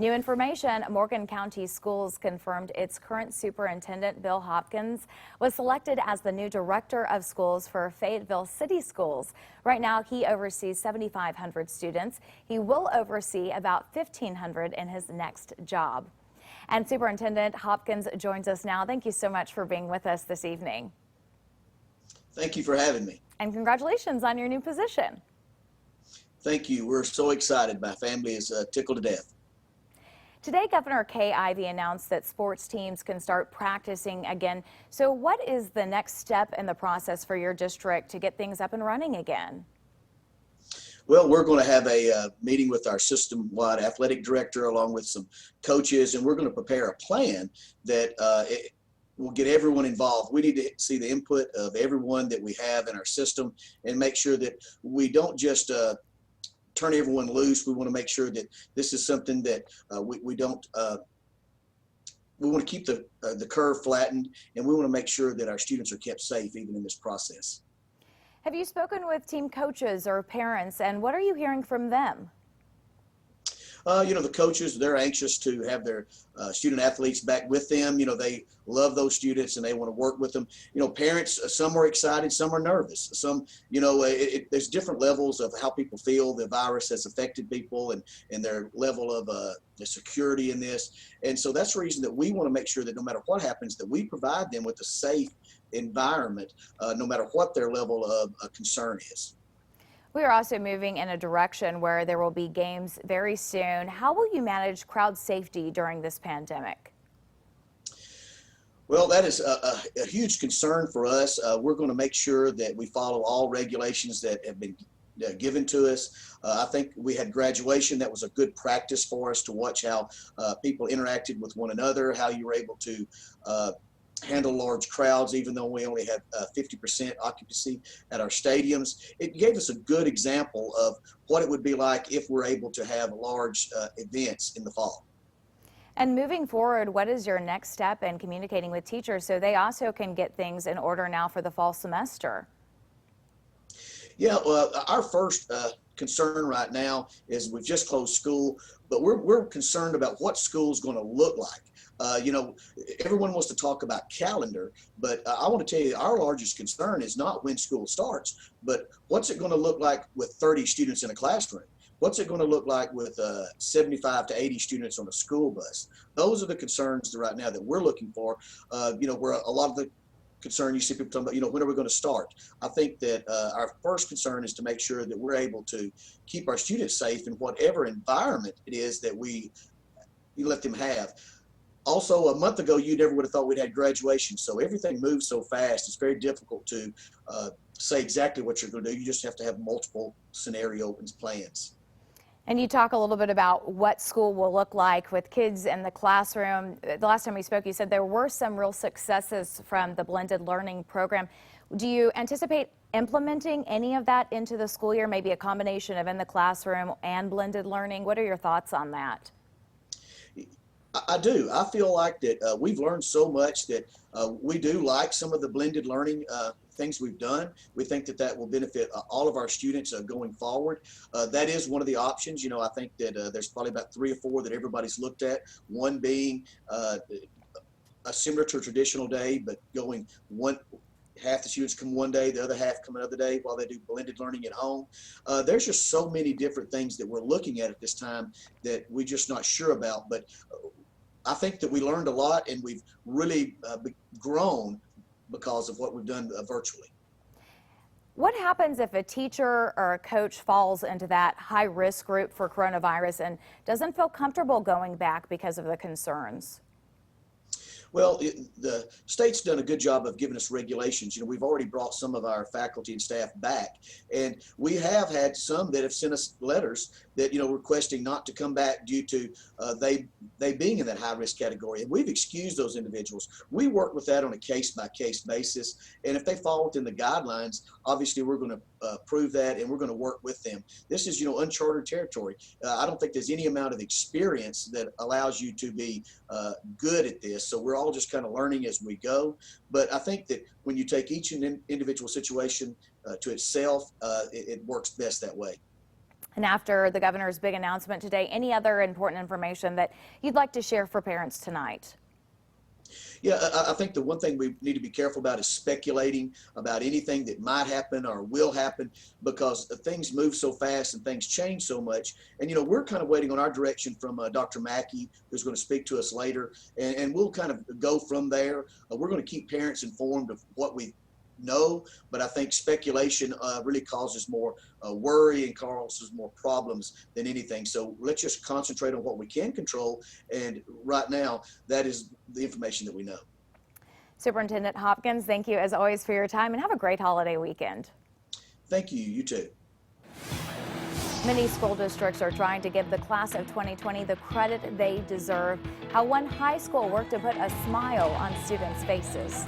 New information, Morgan County Schools confirmed its current superintendent, Bill Hopkins, was selected as the new director of schools for Fayetteville City Schools. Right now, he oversees 7,500 students. He will oversee about 1,500 in his next job. And Superintendent Hopkins joins us now. Thank you so much for being with us this evening. Thank you for having me. And congratulations on your new position. Thank you. We're so excited. My family is tickled to death. Today, Governor Kay Ivey announced that sports teams can start practicing again. So what is the next step in the process for your district to get things up and running again? Well, we're going to have a meeting with our system-wide athletic director along with some coaches, and we're going to prepare a plan that will get everyone involved. We need to see the input of everyone that we have in our system and make sure that we don't just turn everyone loose. We want to make sure that this is something that we don't. We want to keep the curve flattened, and we want to make sure that our students are kept safe even in this process. Have you spoken with team coaches or parents, and what are you hearing from them? The coaches, they're anxious to have their student athletes back with them. They love those students and they want to work with them. Parents, some are excited, some are nervous. Some, there's different levels of how people feel the virus has affected people and their level of the security in this. And so that's the reason that we want to make sure that no matter what happens, that we provide them with a safe environment, no matter what their level of concern is. We are also moving in a direction where there will be games very soon. How will you manage crowd safety during this pandemic? Well, that is a huge concern for us. We're going to make sure that we follow all regulations that have been given to us. I think we had graduation. That was a good practice for us to watch how people interacted with one another, how you were able to handle large crowds, even though we only had 50% occupancy at our stadiums. It gave us a good example of what it would be like if we're able to have large events in the fall. And moving forward, what is your next step in communicating with teachers so they also can get things in order now for the fall semester? Yeah, our first concern right now is we've just closed school, but we're concerned about what school is going to look like. Everyone wants to talk about calendar, but I want to tell you our largest concern is not when school starts, but what's it going to look like with 30 students in a classroom? What's it going to look like with 75 to 80 students on a school bus? Those are the concerns right now that we're looking for. Where a lot of the concern you see people talking about, when are we going to start? I think that our first concern is to make sure that we're able to keep our students safe in whatever environment it is that we let them have. Also, a month ago, you never would have thought we'd had graduation. So everything moves so fast. It's very difficult to say exactly what you're going to do. You just have to have multiple scenario plans. And you talk a little bit about what school will look like with kids in the classroom. The last time we spoke, you said there were some real successes from the blended learning program. Do you anticipate implementing any of that into the school year, maybe a combination of in the classroom and blended learning? What are your thoughts on that? I do. I feel like that we've learned so much that we do like some of the blended learning things we've done. We think that will benefit all of our students going forward. That is one of the options. I think that there's probably about 3 or 4 that everybody's looked at. One being a similar to a traditional day, but going half the students come one day, the other half come another day while they do blended learning at home. There's just so many different things that we're looking at this time that we're just not sure about. But I think that we learned a lot and we've really grown because of what we've done virtually. What happens if a teacher or a coach falls into that high risk group for coronavirus and doesn't feel comfortable going back because of the concerns? Well, the state's done a good job of giving us regulations. We've already brought some of our faculty and staff back, and we have had some that have sent us letters that, requesting not to come back due to they being in that high risk category. And we've excused those individuals. We work with that on a case by case basis, and if they fall within the guidelines, obviously we're going to prove that, and we're going to work with them. This is, uncharted territory. I don't think there's any amount of experience that allows you to be good at this. So we're all just kind of learning as we go. But I think that when you take each individual situation to itself, it works best that way. And after the governor's big announcement today, any other important information that you'd like to share for parents tonight? Yeah, I think the one thing we need to be careful about is speculating about anything that might happen or will happen, because things move so fast and things change so much. And, we're kind of waiting on our direction from Dr. Mackey, who's going to speak to us later, and we'll kind of go from there. We're going to keep parents informed of what we know, but I think speculation really causes more worry and causes more problems than anything. So let's just concentrate on what we can control. And right now, that is the information that we know. Superintendent Hopkins, thank you as always for your time, and have a great holiday weekend. Thank you. You too. Many school districts are trying to give the class of 2020 the credit they deserve. How one high school worked to put a smile on students' faces.